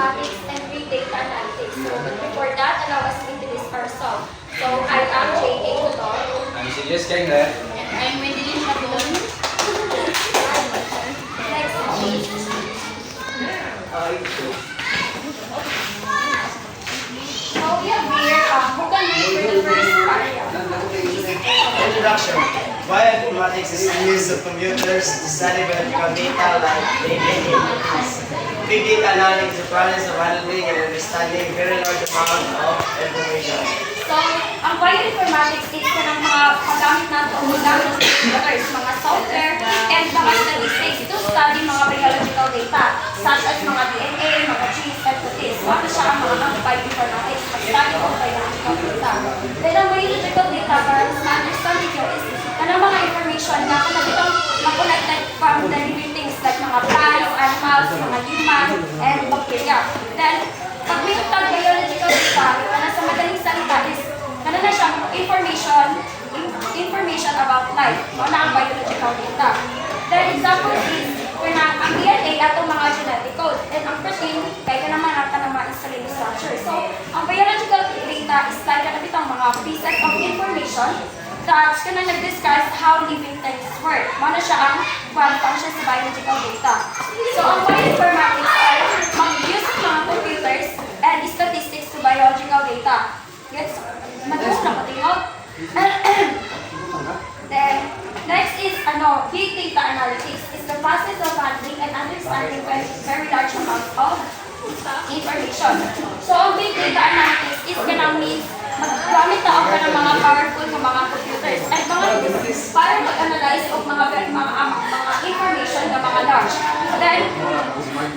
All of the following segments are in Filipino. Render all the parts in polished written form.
informatics and big data analytics. So, but before that, allow us to introduce ourselves. So, I am J.A. Tudor. I'm serious getting there. And I'm Wendy Shagun. Next, please. So, we have here, who can read for the first paragraph? Introduction. Bioinformatics is the use of computers to study biological data like DNA. Big data analysis is the process of handling and understanding very large amount of information. So, ang bioinformatics is ka ng mga paggamit natin o gamit ng computers, mga software, and mga statistics to study mga biological data, such as mga DNA, mga genes, and proteins. Ano siya ang mga bioinformatics, pag-study of biological data. Then, ang biological data, para mas ma-understand nyo, is anong mga information na kanabitang mag-connected from the living things like mga plants, animals, mga human, and bacteria. Then, pag may tag biological data, na sa madaling salita is, ano na siyang information about life, o na ang biological data. Then, example is, kung ang DNA ato mga genetic code, and ang protein, kaya ka naman ata ng mga insulin structure. So, ang biological data is like kanabitang mga pieces of information that ka na nag-discuss how living things work. Ano siya ang one function sa biological data. So, ang bioinformatics ay mag-use ng mga computers and statistics to biological data. Gets? Madus na matingog. Then, next is big data analytics. It's the process of handling and understanding very large amounts of information. So, ang big data analytics is ganang means maggamit na ako ng mga powerful na mga computers at mga para mag-analyze of mga information na mga large. Then,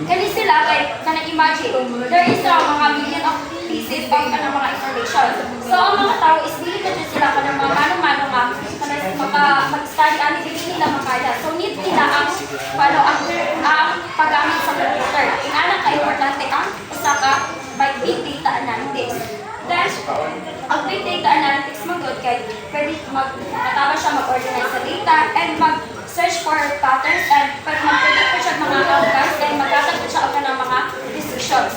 kani sila, like, imagine, there is mga million of pieces of mga information. So, ang mga tao is dili na sila ka ng mga mano-mano nga mag-study, ano, dili nila makaya. So, need nila ang paggamit sa computer. Inaanak ka-importante ang usaka by big data analytics. Then, ang big data analytics mag-good kay pwede mataba siya mag-organize sa data and mag-search for patterns and mag-predict po siya ng mga outcomes and magkakaroon siya ng mga decisions.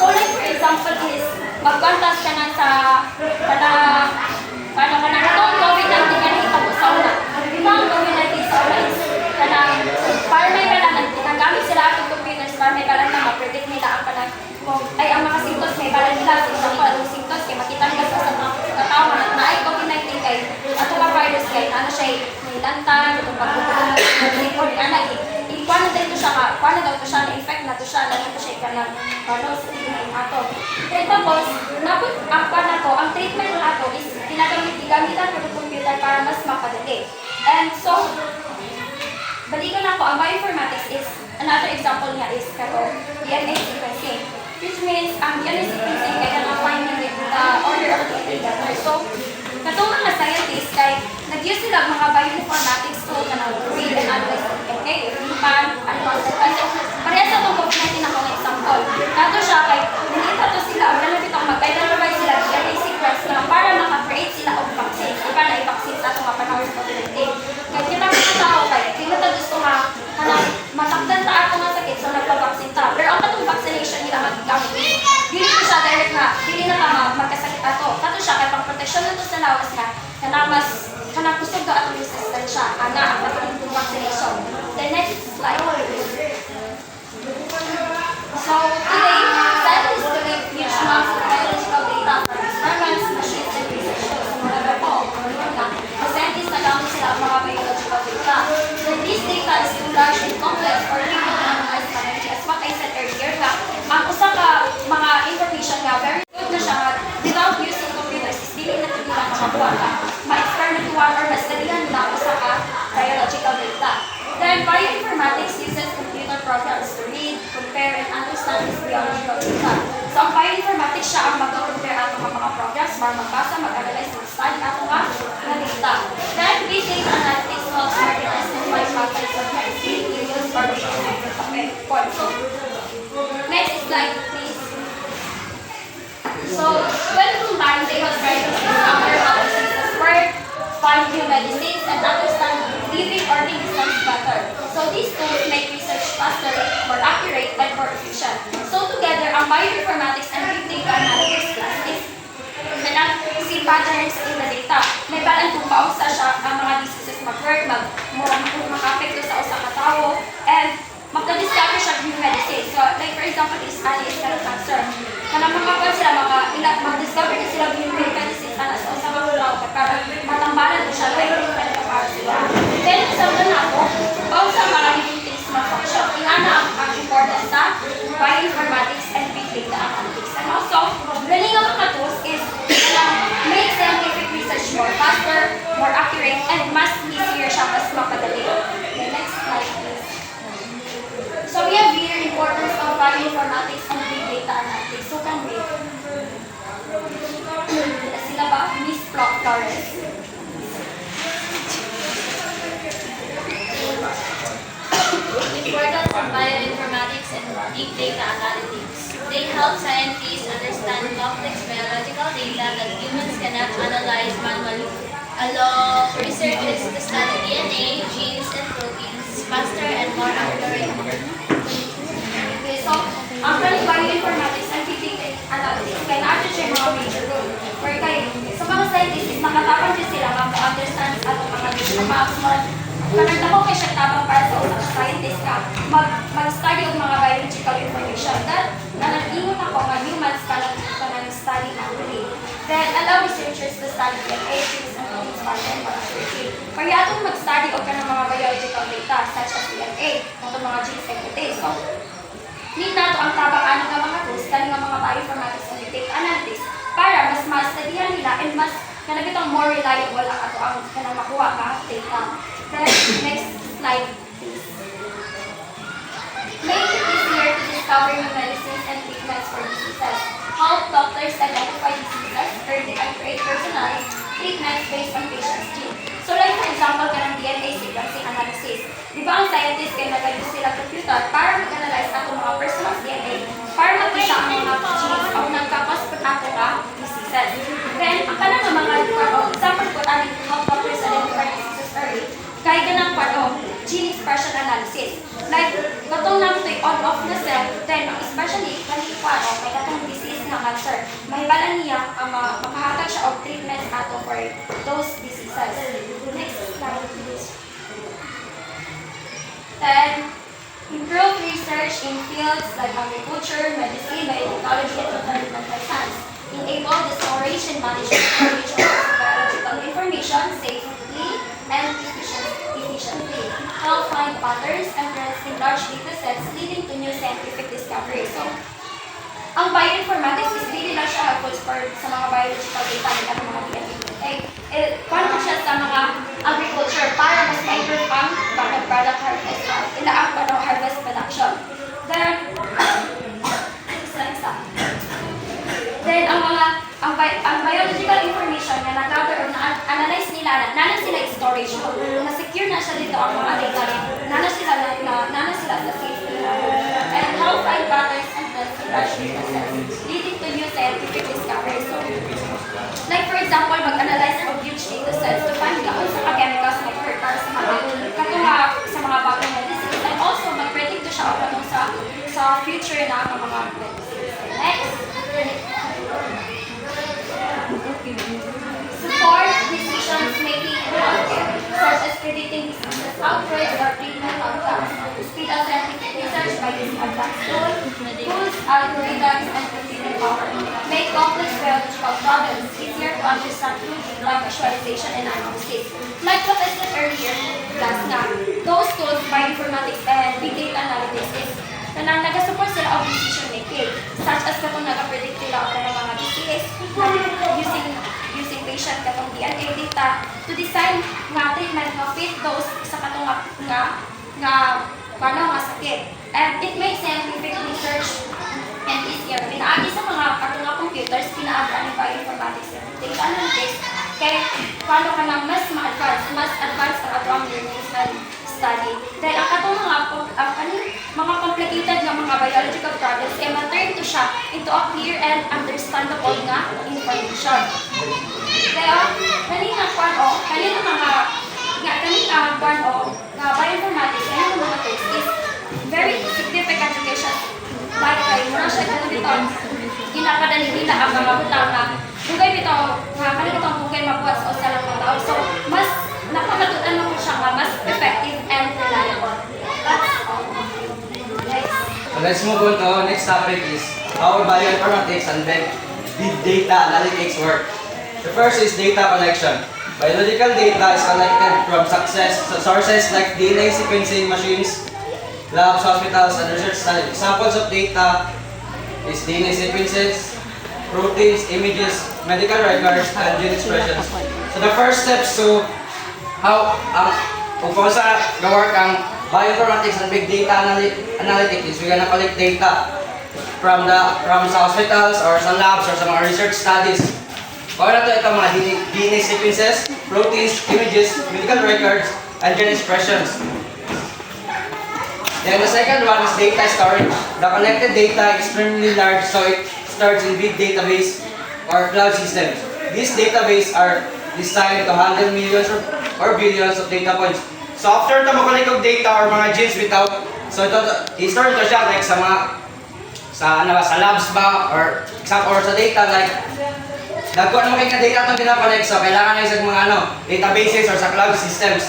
So, like for example is, mag-contest ka na sa itong COVID-19 ka na itabo sa una. Itong COVID-19 sa una is, para may kailangan, ginagamit sila ang computers para may kailangan na ma-predict nila ang ay ang mga symptoms may balan nila. For example, ang symptoms kay makita nila sa mga katawan at na ay COVID-19 kay ato ba virus kay ano siya may lantan, itong pagkukulong or anak paano daw ito siya na-infect na ito siya na ito siya ikanang sa tingin ato. Then tapos, ang treatment ng ato is gamitan ko ng computer para mas mapadali. And so, balikan ako, ang bioinformatics is, another example niya is DNA sequencing. Which means, ang DNA sequencing ay na-find yung order of the together. So, katong mga scientists, kay nag-use sila mga bioinformatics tool na read and analyze DNA, human, animal, so, parehas sa itong COVID-19 na kong example. Nato siya, kay nilita to sila, ang nalang itong mag-identify sila DNA sequence na para maka-create sila of vaccines. Iba na i-vaccines sa itong mga panahon sa COVID-19. Kaya kita mga tao, kay hindi na gusto masaktan ta ato nga sakit so nagpa-vaccine ta. Pero ang katong vaccination nila magigamit. Dili ko siya direct nga, dili na ka magkasakit ato. Kato siya kay pang-protection na to sa lawas nga mas kusog do ato yung system siya. Ana ang katong vaccination. The next slide. So today, scientists collect huge amounts of biological data from experiments, machines, and research tools. The scientists nagamit sila ang mga biological data. Then this data is too large and complex for people to analyze manually. As what I said earlier nga, ang usa ka mga information nga very good na siya without using computers is dili na nila makakuha ka. Ma-experimentuan or ma-studyhan nila ang usa ka biological data. Then bioinformatics uses computer programs to read, compare, and understand this biological data. So ang bioinformatics siya ang mag-compare ato mga programs para magbasa, mag-analyze, mag-study ato nga data. Then big data analytics helps organize and find patterns of medicine, use information, and next slide, please. So, when combined, they have tried to discover how diseases work, find new medicines, and understand living organisms better. So, these tools make research faster, more accurate, and more efficient. So, together, ang ang bioinformatics and big data analytics class is see patterns in the data. May balang kung pausa siya ang mga diseases mag-work, makapekto sa usa ka tawo, and magka-discover siya ng medicine. So, like for example, is cancer. Kanang makapag sila, mag-discover na sila ng medicine sa usa ka tawo para matambalan siya, like different para sila. Then, sa na ako, pausa ang mga living things mag-function. Ingana ang importance sa bioinformatics and big data analytics. And also, learning ang mga tools is make scientific research more faster, more accurate, and mas easier siya, mas mapadali. Okay, next slide please. So we have here importance of bioinformatics and big data analytics. So can we? Sila ba? Miss Flores. Importance of bioinformatics and big data analytics. They help scientists understand complex biological data that humans cannot analyze manually. Along research is to study DNA, genes, and proteins faster and more accurately. Okay, so actually bioinformatics and big data analytics kaya natin siya mga major role. Where kay sa mga scientists, nakatapan din sila mag-understand sa atong mga data maps mo. Kanang dako kay siya tabang para sa usa ka scientist ka mag-study og mga biological information that nanag-ingon ako nga humans kanang study manually. Then allow researchers to study DNA, genes, and proteins faster and more accurately. Kaya atong mag-study og kanang mga biological data such as DNA, atong mga genes and proteins. So, need nato ang tabang-ano nga mga tools kani nga mga bioinformatics and data analytics para mas ma-studyhan nila and mas kanang more reliable ang ato ang kanang makuha ka data. Then, next slide, please. Make it easier to discover new medicines and treatments for diseases. Help doctors identify diseases, early and create personalized treatments based on patient's gene. So like for example, kanang DNA sequencing analysis. Di ba ang scientists kaya nag-use sila computer para mag-analyze atong mga personal DNA para makita ang mga genes o nagkakos po nato nga diseases. Then, ang kanang mga example ko ang help doctors identify diseases early. Kaya ganang gene expression analysis. Like, katong lang ito'y on-off na cell, then especially, kay katong disease na cancer, mahibalan niya ang makahatag siya of treatments ato for those diseases. Next slide, please. Then, improve research in fields like agriculture, medicine, biotechnology, and environmental science. Enable the storage and management of biological information safely and efficiently. Help find patterns and trends in large data sets leading to new scientific discoveries. So, ang bioinformatics is really not siya helpful for sa mga biological data at mga DNA. Paano siya sa mga agriculture para mas ma-improve ang product harvest, harvest production. Then, ang biological information na nag-gather or na-analyze nila, nana sila storage mo. Na-secure na siya dito ang mga data. Nana sila sa safety level. And how find patterns and trends in large data sets, leading to new scientific discoveries. So, like for example, mag-analyze of huge data sets to find kung sa chemicals na occur para sa mga bagong medicines. And also, mag-predict to siya patungkol sa future na mga medicines. Next. Support decisions making in healthcare, such as predicting diseases, outbreaks, or treatment outcomes. Speed up scientific research by using advanced tools, algorithms, and computing power. Make complex biological problems easier to understand through like visualization and analysis. Like what I said earlier, class nga, those tools, bioinformatics and big data analytics is na nag-support sila of decision making, such as katong nag-predict sila of mga disease using patient katong DNA data to design nga treatment nga fit those sa katong nga sakit. And it makes scientific research and easier. Pinaagi sa mga katong computers, pinaaga ni bioinformatics and data analytics kay paano ka nang mas ma-advance ang atong learning study. Dahil ang katong mga complicated nga mga biological problems ay ma-turn to siya into a clear and understandable nga information. Kaya, kanina bioinformatics, kanina mga tools is very significant education. Like, muna siya bitaw ginapadali nila ang mga butang na dugay bitaw nga kanila itong dugay mabuhat sa usa lang ka tawo. So mas nakamatudan mo siya nga mas effective and reliable. That's all. Next. So let's move on to next topic is how bioinformatics and big data analytics work. The first is data collection. Biological data is collected from sources like DNA sequencing machines, labs, hospitals, and research studies. Examples of data is DNA sequences, proteins, images, medical records, and gene expressions. So the first steps to how kung sa gawar ang bioinformatics and big data analytics is we're gonna collect data from sa hospitals or sa labs or sa mga research studies. Para na ito mga DNA sequences, proteins, images, medical records, and gene expressions. Then the second one is data storage. The collected data is extremely large, so it stores in big database or cloud systems. These databases are designed to handle millions or billions of data points. So after ito makulik og data or mga genes bitaw, so ito i-store ito siya like sa mga sa labs ba or sa data like nagkuha naman kayo na data itong pinakolek, so kailangan na sa mga databases or sa cloud systems.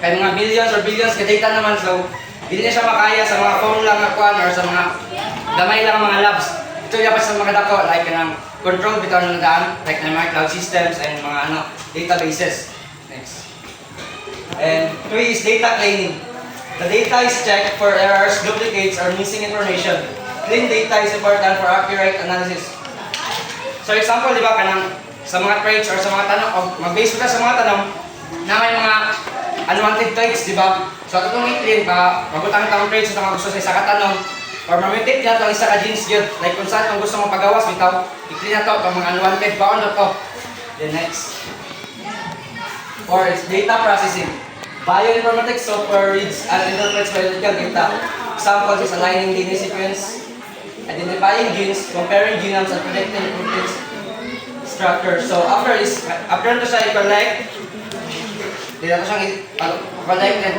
Kaya mga millions or billions ka data naman, so hindi na siya makaya sa mga phone lang akuan or sa mga gamay lang mga labs. Ito dapat sa mga dako like kanang control bitaw ng daan like ng mga cloud systems and mga databases. Next. And 3 is data cleaning. The data is checked for errors, duplicates, or missing information. Clean data is important for accurate analysis. So example, di ba, kanang sa mga traits or sa mga tanong, o mag-base ka sa mga tanong na may mga unwanted traits, di ba? So ito itong i-clean, magutang traits ito mga gusto sa isa ka tanong or mamitik niya ito ang isa ka genes yun. Like kung saan kung gusto mong pagawas, bitaw, i-clean na ito, itong mga unwanted, baon na ito. Then next. Or it's data processing. Bioinformatics software reads and interprets biological data. Examples is aligning DNA sequence, identifying genes, comparing genomes, and predicting protein structure. So after ito siya i-collect, dito siyang i-collect and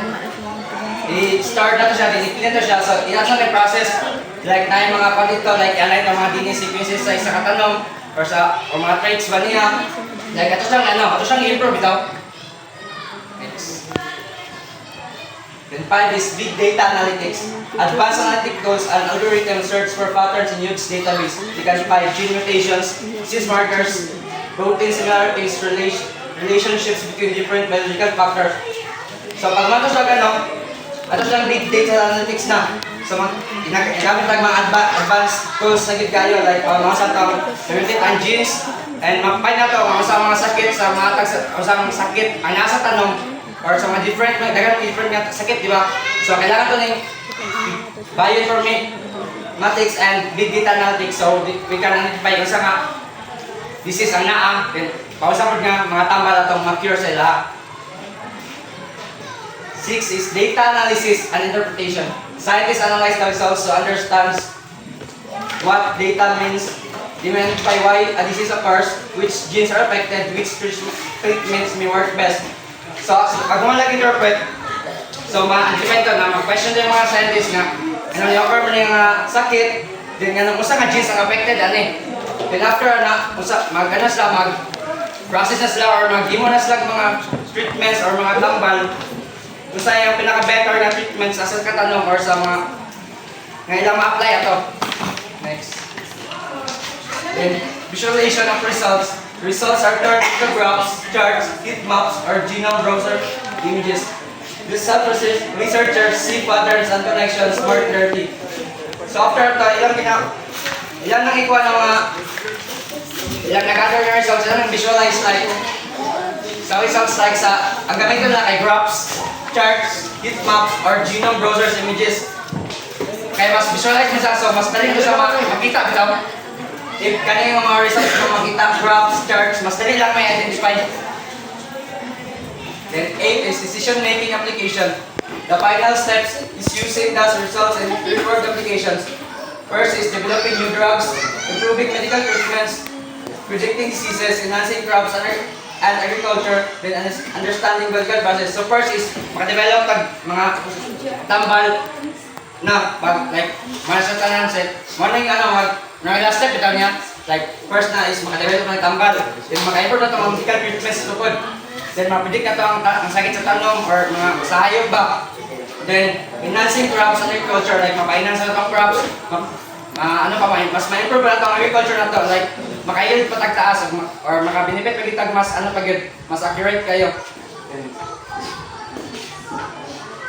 i-start na ito siya, i-clean ito siya. So ina siyang i-process like na yung mga dito, like align ng mga DNA sequences sa isa katanong or mga traits ba niya. Like ito siyang i-improve ito. Next. Then 5 is big data analytics. Advanced analytic tools and algorithms search for patterns in huge database. They can find gene mutations, disease markers, protein similarities, relationships between different biological factors. So pag mato siya ato siyang big data analytics na. So ginagamit ang mga advanced tools na gid kayo like mga sa tawag ang genes and mag-find na to mga sakit sa mga sakit ang nasa tanong or sa mga different sakit, di ba? So kailangan to ng bioinformatics and big data analytics. So we can identify kung sa nga disease ang naa, then pausapod nga mga tambal atong ma-cure sa ila. 6 is data analysis and interpretation. Scientists analyze the results to understand what data means. They identify why a disease occurs, which genes are affected, which treatments may work best. So, pag mo lang interpret, so ma-anticipate na mag-question din yung mga scientists nga yung-offer mo na yung sakit, then nga usa nga genes ang affected, then after mag-process na sila or mag-himo na sila mga treatments or mga tambal, usa yung pinaka-better na treatments sa katanong or sa mga nga ilang ma-apply ato. Next. Then, visualization of results. Results are turned into graphs, charts, heat maps, or genome browser images. This helps researchers see patterns and connections more clearly. So after ito, ilang nang ikuha ng mga ilang nag-gather ng results, ilang nang visualize like sa results like ang gamit ko na ay graphs, charts, heat maps, or genome browsers images. Kaya mas visualize mo siya, so mas dali mo siya makita bitaw. If kanina yung mga results mo makita, graphs, charts, mas dali lang may identify. Then 8 is decision-making application. The final steps is using those results in real-world applications. First is developing new drugs, improving medical treatments, predicting diseases, enhancing crops and agriculture, then understanding biological process. So first is makadevelop mga tambal na pag like mga sa tanan set, morning last step ito niya, like first na is makadevelop ng tambal. Then maka-improve na ito ang medical treatment sa tukod. Then mapredict na ito ang sakit sa tanong or mga sa hayop ba. Then enhancing crops and agriculture, like mapa-enhance na itong crops. Ano pa mas ma-improve na itong agriculture na ito, like maka-yield patagtaas or maka-benefit pagitag mas ano pag mas accurate kayo.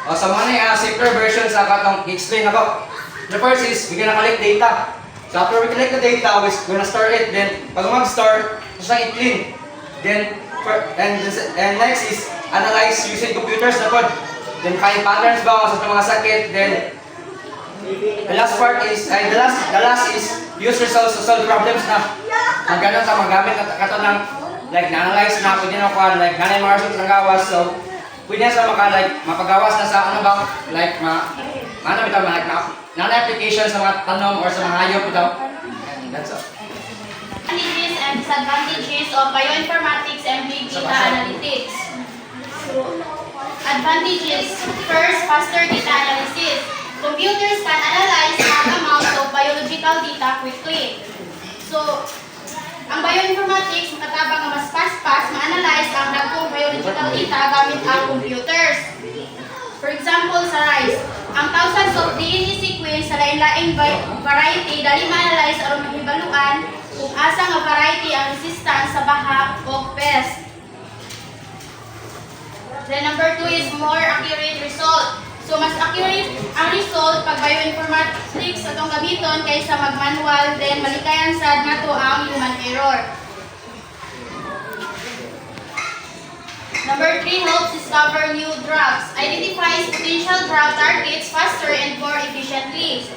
O sa mga na simpler version sa katong i-explain ako. The first is, we're gonna collect data. So after we collect the data, we're gonna store it. Then, pag mag-store, siya i-clean. Then, and next is, analyze using computers na code. Then, find patterns ba sa mga sakit. Then, the last part is, the last is, use results to solve problems na. Ang ganun sa magamit kato ng, like, na-analyze na, pwede na kuhan, like, nanay mga results ng gawas. So, pwede na sa mapagawas na sa ano ba, like, non-application sa mga tanom or sa mga hayop ito. And that's all. Advantages and disadvantages of bioinformatics and big data analytics. So, advantages. First, faster data analysis. Computers can analyze large amounts of biological data quickly. So, ang bioinformatics makatabang nga mas fast ma-analyze ang dagkong biological data gamit ang computers. For example, sa rice, ang thousands of DNA sequence sa lain-laing variety dali ma-analyze aron mahibaluan kung asa nga variety ang resistance sa baha o pest. Then number 2 is more accurate result. So mas accurate ang result pag bioinformatics atong gamiton kaysa mag-manual, then malikayan sad nato ang human error. Number 3 helps discover new drugs. Identifies potential drug targets faster and more efficiently.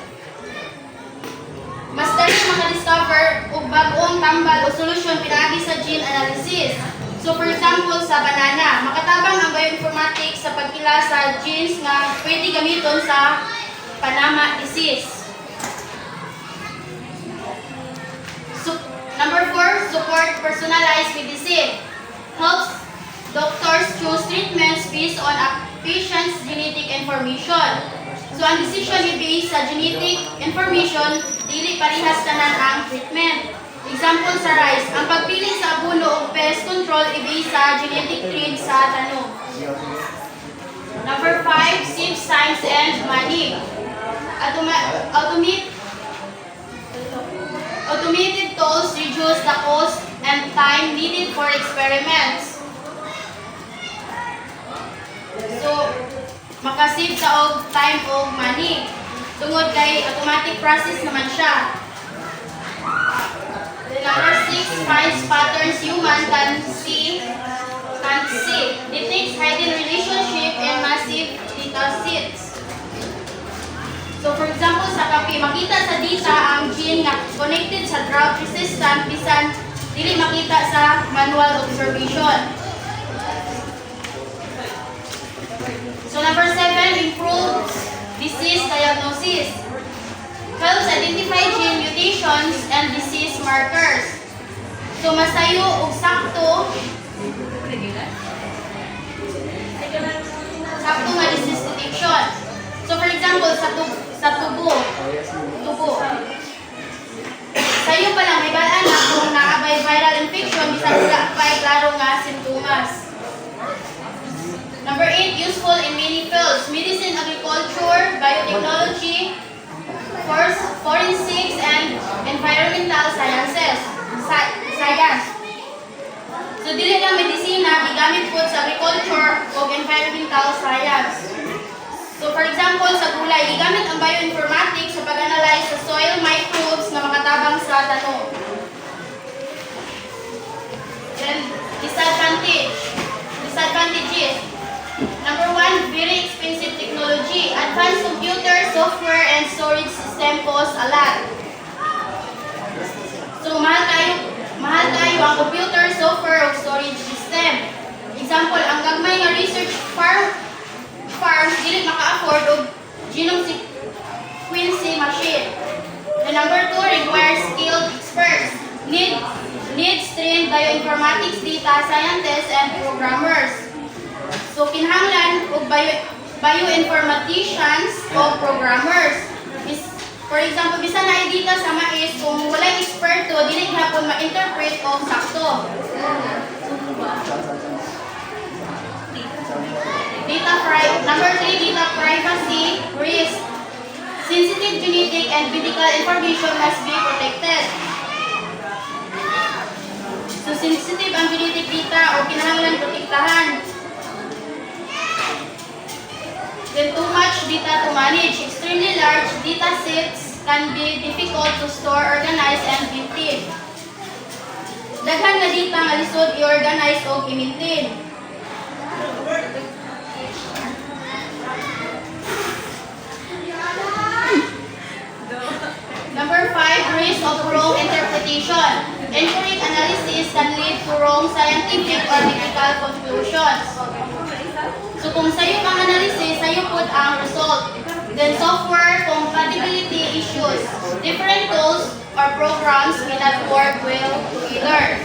Mas dali maka-discover og bag-ong tambal o solusyon pinaagi sa gene analysis. So for example, sa banana, makatabang ang bioinformatics sa pagkila sa genes nga pwede gamiton sa Panama disease. So, number 4, support personalized medicine. Helps doctors choose treatments based on a patient's genetic information. So ang decision i-base sa genetic information, dili parehas tanan ang treatment. Example sa rice, ang pagpili sa abono o pest control i-base sa genetic trait sa tanong. Number 5, saves time and money. Automated tools reduce the cost and time needed for experiments. So, makasave sa og time o money. Tungod kay automatic process naman siya. The number 6, finds patterns human can't see. Detects hidden relationship and massive data sets. So for example, sa kape, makita sa data ang gene nga connected sa drought resistant bisan dili makita sa manual observation. So number 7, improves disease diagnosis. Helps identify gene mutations and disease markers. So masayo og sakto nga disease detection. So for example, sa tubo. Sayo pa lang may balaan na kung naabay viral infection bisan wala pa klaro nga simptomas. Number 8, useful in many fields. Medicine, agriculture, biotechnology, forensics, and environmental sciences. Science. So, dili lang medisina, gigamit po sa agriculture o environmental science. So, for example, sa gulay, gigamit ang bioinformatics sa pag-analyze sa soil microbes na makatabang sa tanong. Then, disadvantages. Number 1, very expensive technology. Advanced computer, software, and storage system cost a lot. So, mahal kayo ang computer, software, o storage system. Example, ang gagmay nga research farm dili maka-afford og genome sequencing machine. The number 2, requires skilled experts. Needs trained bioinformatics data scientists and programmers. So, kinahanglan og bioinformaticians o programmers. For example, bisan na data sa mais, kung kung ma-interpret o sakto. Number 3, data privacy risk. Sensitive genetic and medical information must be protected. So, sensitive ang genetic data o kinahanglan protektahan. Then, too much data to manage. Extremely large data sets can be difficult to store, organize, and maintain. Daghan nga data nga lisod i-organize o i-maintain. Number 5, risk of wrong interpretation. Incorrect analysis can lead to wrong scientific or medical conclusions. So kung sayo ang analysis, sayo po ang result. Then software compatibility issues. Different tools or programs may not work well together.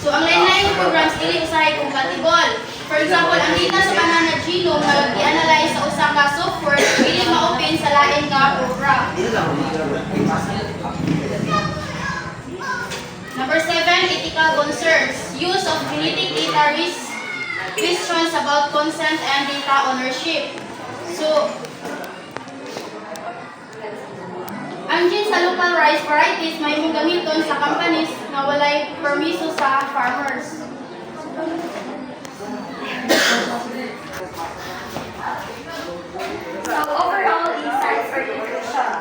So ang lain-lain programs dili usahay compatible. For example, ang data sa banana genome na i-analyze sa usa ka software dili ma-open sa lain ka program. Number 7, ethical concerns. Use of genetic data risks questions about consent and data ownership. So, ang gene sa local rice varieties may mong gamiton sa companies na walay permiso sa farmers. So overall insights for conclusion.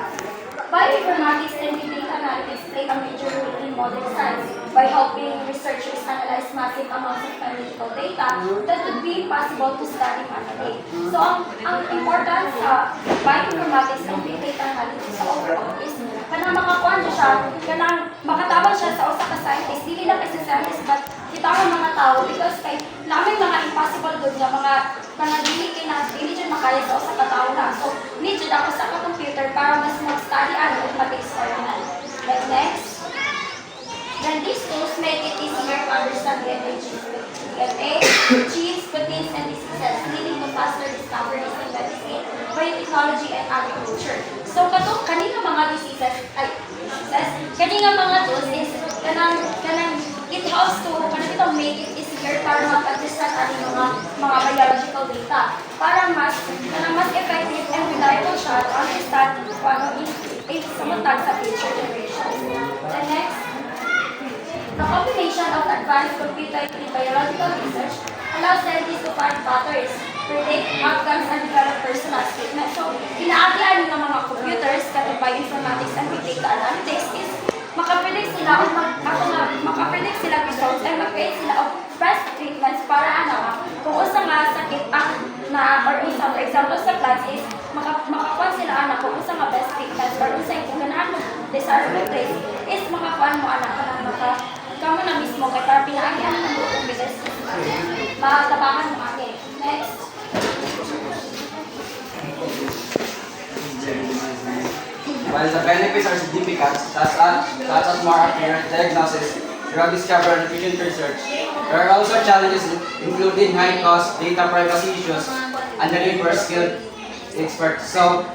Bioinformatics and big data analytics play a major role in modern science by helping researchers analyze massive amounts of analytical data that would be impossible to study manually. So ang importance sa bioinformatics and big data analytics sa overall is kanang makakuha siya, kanang makatabang siya sa usa ka scientist, dili lang kasi scientist but kita ang mga tao because kay namin mga impossible good nga mga dili dyan makaya sa usa ka tao lang. So need jud ako sa computer para mas mag-study ano ug mag-experiment. Like next. Then these tools make it easier to understand DNA, genes, proteins, and diseases, leading to faster discoveries in medicine, biotechnology, and agriculture. So kanina mga diseases, kanina mga tools is kanang it helps to make it easier para mag-understand ang mga biological data para mas effective and reliable siya to understand kung ano sumutag sa future generations. The next, the combination of advanced computer and biological research allows scientists to find patterns, predict outcomes, and develop personal statements. So, inaagian ng mga computers, katong bioinformatics and big data analytics is makapredict sila makapredict sila results and mag-create sila of best treatments para kung usa nga sakit or usa for example sa plants is makakuha sila kung usa nga best treatments or usa yung ganahan mo desirable place is makakuha mo kanang kamo na mismo kay para pinaagian ng buong business matabangan mo ate. Next. While the benefits are significant, such as more accurate diagnosis, drug discovery, and efficient research, there are also challenges including high cost, data privacy issues, and the need for skilled experts. So,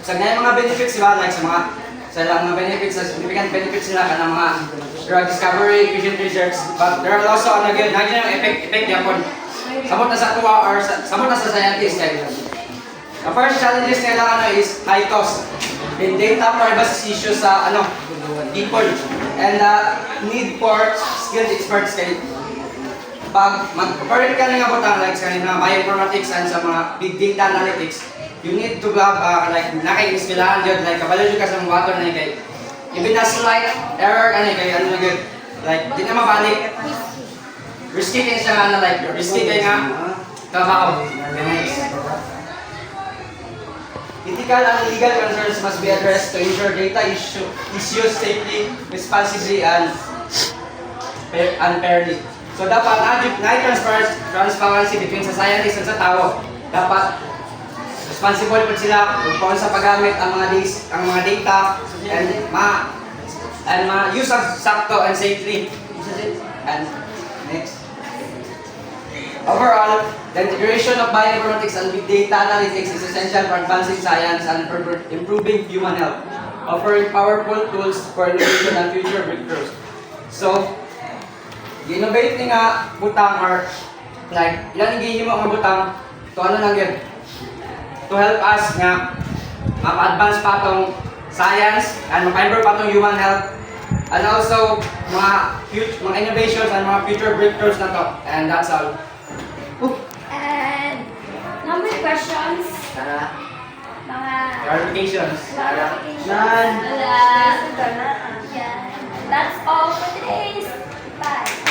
sa ganyan mga benefits sila, like sa mga benefits, significant benefits sila ka ng mga drug discovery, efficient research, but there are also nagyan ng effect yapon. Samot na sa tuwa or samot na sa scientist. The first challenges nila is high cost. In data privacy issues sa people and need for skilled experts kay pag mag-operate ka nga butang like sa bioinformatics and sa mga big data analytics, you need to have like naka-iskilahan jud like kabalo jud ka sa water na kay even a slight error kay gyud like di na mabalik risky kay siya like risky kay nga trabaho. Ethical and legal concerns must be addressed to ensure data is used safely, responsibly, and fairly. So dapat na transparency between sa scientist and sa tao. Dapat responsible po sila kung sa paggamit ang mga data and use sakto and safely. And next. Overall, the integration of bioinformatics and big data analytics is essential for advancing science and improving human health, offering powerful tools for innovation and future breakthroughs. So, gi-innovate ni nga butang or like ilang gihimo nga butang to ano lang yun? To help us nga ma-advance pa tong science and ma-fiber pa tong human health and also mga innovations and mga future breakthroughs na to. And that's all. And number of questions? Mga Clarifications. clarifications? None. Yeah. That's all for today's. Bye.